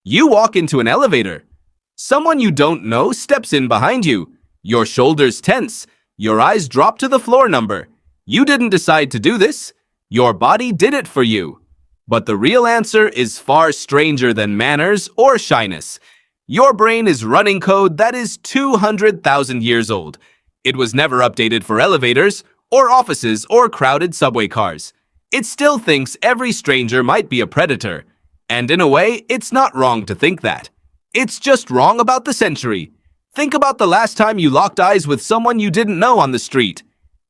You walk into an elevator. Someone you don't know steps in behind you. Your shoulders tense. Your eyes drop to the floor number. You didn't decide to do this. Your body did it for you. But the real answer is far stranger than manners or shyness. Your brain is running code that is 200,000 years old. It was never updated for elevators, or offices, or crowded subway cars. It still thinks every stranger might be a predator. And in a way, it's not wrong to think that. It's just wrong about the century. Think about the last time you locked eyes with someone you didn't know on the street.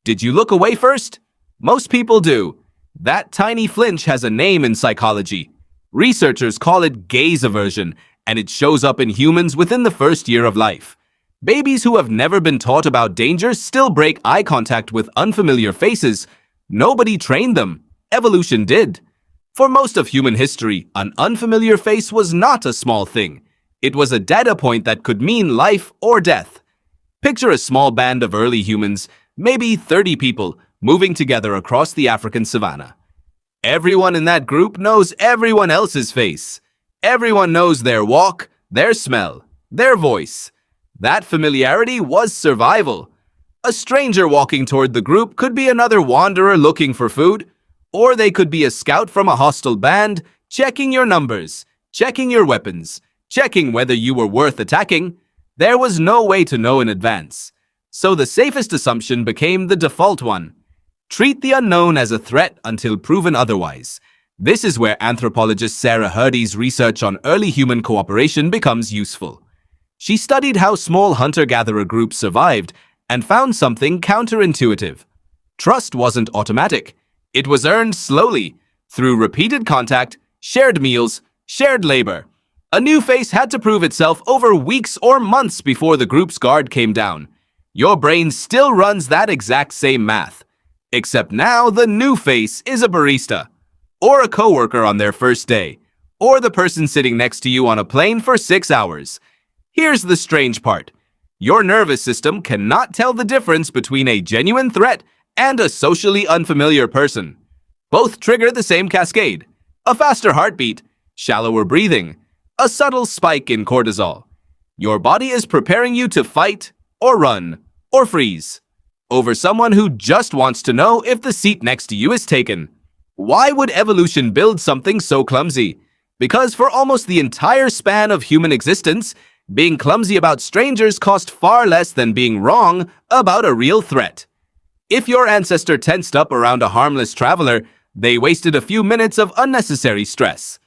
Did you look away first? Most people do. That tiny flinch has a name in psychology. Researchers call it gaze aversion, and it shows up in humans within the first year of life. Babies who have never been taught about danger still break eye contact with unfamiliar faces. Nobody trained them. Evolution did. For most of human history, an unfamiliar face was not a small thing. It was a data point that could mean life or death. Picture a small band of early humans, maybe 30 people, moving together across the African savanna. Everyone in that group knows everyone else's face. Everyone knows their walk, their smell, their voice. That familiarity was survival. A stranger walking toward the group could be another wanderer looking for food, or they could be a scout from a hostile band, checking your numbers, checking your weapons, checking whether you were worth attacking. There was no way to know in advance. So the safest assumption became the default one. Treat the unknown as a threat until proven otherwise. This is where anthropologist Sarah Hrdy's research on early human cooperation becomes useful. She studied how small hunter-gatherer groups survived and found something counterintuitive. Trust wasn't automatic. It was earned slowly, through repeated contact, shared meals, shared labor. A new face had to prove itself over weeks or months before the group's guard came down. Your brain still runs that exact same math. Except now the new face is a barista, or a coworker on their first day, or the person sitting next to you on a plane for 6 hours. Here's the strange part. Your nervous system cannot tell the difference between a genuine threat and a socially unfamiliar person. Both trigger the same cascade: a faster heartbeat, shallower breathing, a subtle spike in cortisol. Your body is preparing you to fight, or run, or freeze, over someone who just wants to know if the seat next to you is taken. Why would evolution build something so clumsy? Because for almost the entire span of human existence, being clumsy about strangers cost far less than being wrong about a real threat. If your ancestor tensed up around a harmless traveler, they wasted a few minutes of unnecessary stress.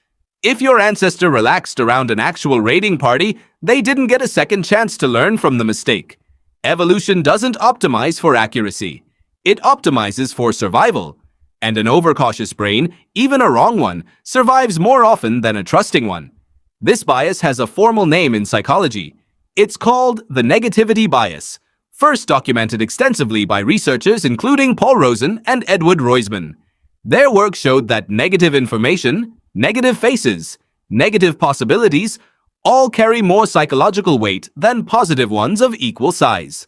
If your ancestor relaxed around an actual raiding party, they didn't get a second chance to learn from the mistake. Evolution doesn't optimize for accuracy. It optimizes for survival. And an overcautious brain, even a wrong one, survives more often than a trusting one. This bias has a formal name in psychology. It's called the negativity bias, first documented extensively by researchers including Paul Rosen and Edward Roisman. Their work showed that negative information, negative faces, negative possibilities all carry more psychological weight than positive ones of equal size.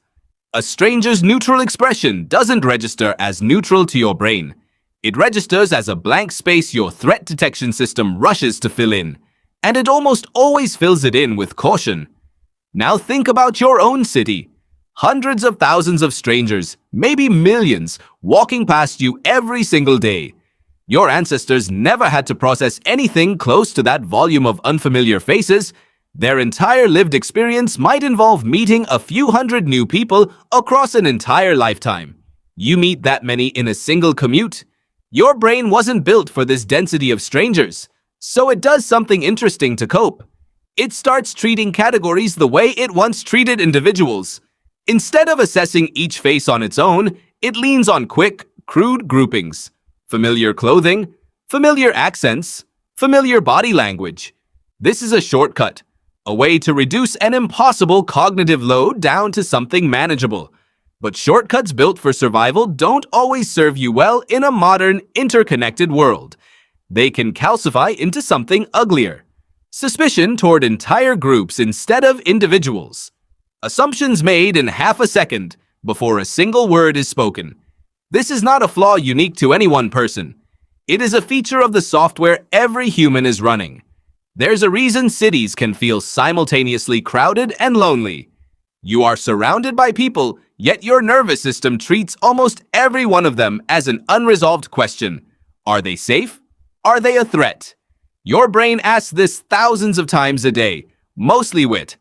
A stranger's neutral expression doesn't register as neutral to your brain. It registers as a blank space your threat detection system rushes to fill in, and it almost always fills it in with caution. Now think about your own city. Hundreds of thousands of strangers, maybe millions, walking past you every single day. Your ancestors never had to process anything close to that volume of unfamiliar faces. Their entire lived experience might involve meeting a few hundred new people across an entire lifetime. You meet that many in a single commute. Your brain wasn't built for this density of strangers, so it does something interesting to cope. It starts treating categories the way it once treated individuals. Instead of assessing each face on its own, it leans on quick, crude groupings. Familiar clothing, familiar accents, familiar body language. This is a shortcut, a way to reduce an impossible cognitive load down to something manageable. But shortcuts built for survival don't always serve you well in a modern, interconnected world. They can calcify into something uglier. Suspicion toward entire groups instead of individuals. Assumptions made in half a second before a single word is spoken. This is not a flaw unique to any one person. It is a feature of the software every human is running. There's a reason cities can feel simultaneously crowded and lonely. You are surrounded by people, yet your nervous system treats almost every one of them as an unresolved question. Are they safe? Are they a threat? Your brain asks this thousands of times a day, mostly with,